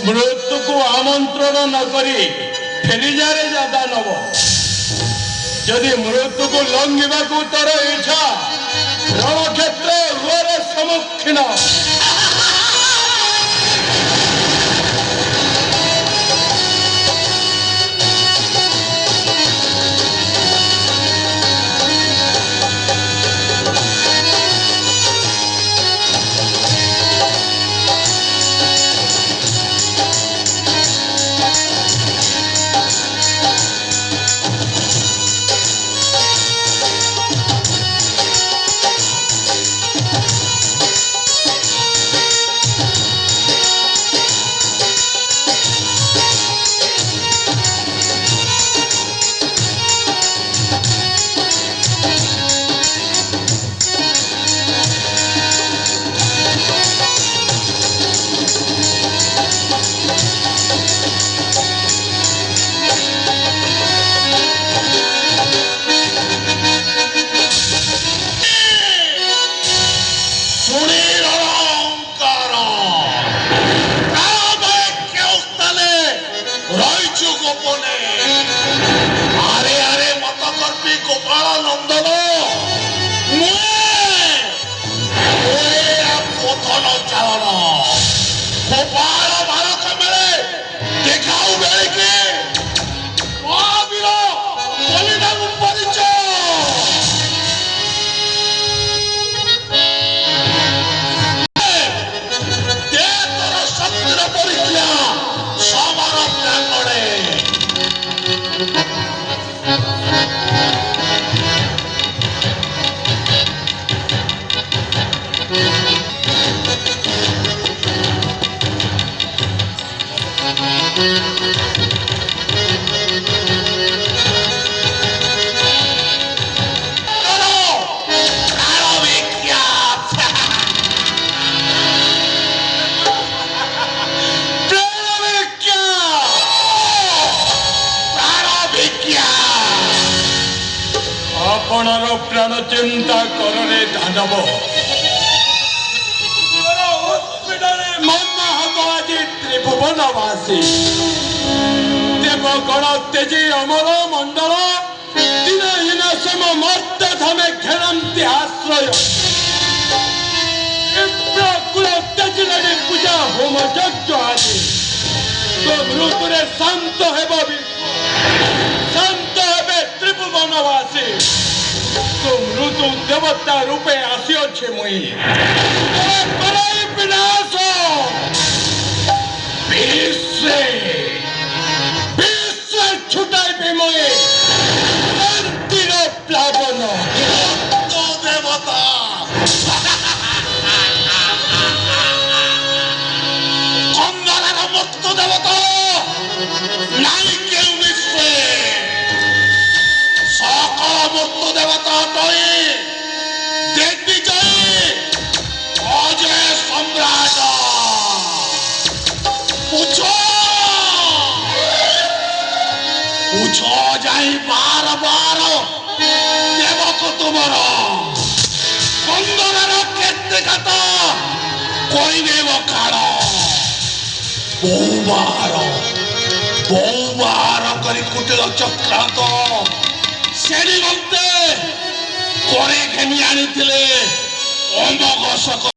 मृत्यु को आमंत्रण न करी फेरीजारे जादा नब जदि मृत्यु को लंघिबा को तोर इच्छा रणक्षेत्र हुआर सम्मुखीन आपणर प्राण चिंता करे दानव आज त्रिभुवनवासी देवगण तेजी अमर मंडल दिनहीन सम मर्त धमे घेरती आश्रय कुल तेजी पूजा होम यज्ञ आज तो मृत्युरे शांत हे त्रिभुवनवासी तो मृत्यु देवता रूपे आसी मुई विनाश छुटाई मुई शांतिर प्लावन देवता कंदलार मुक्त देवता नाई केउ विश्वे सकल मुक्त देवता तई देवी जय अजय सम्राट पूछो जाई बार बार देवक तुमर कंदलार केते कत कईदेव काड़ बहु बार करी कुटिल चक्रांत सेड़ी मते करे घेनी आनी अम्बक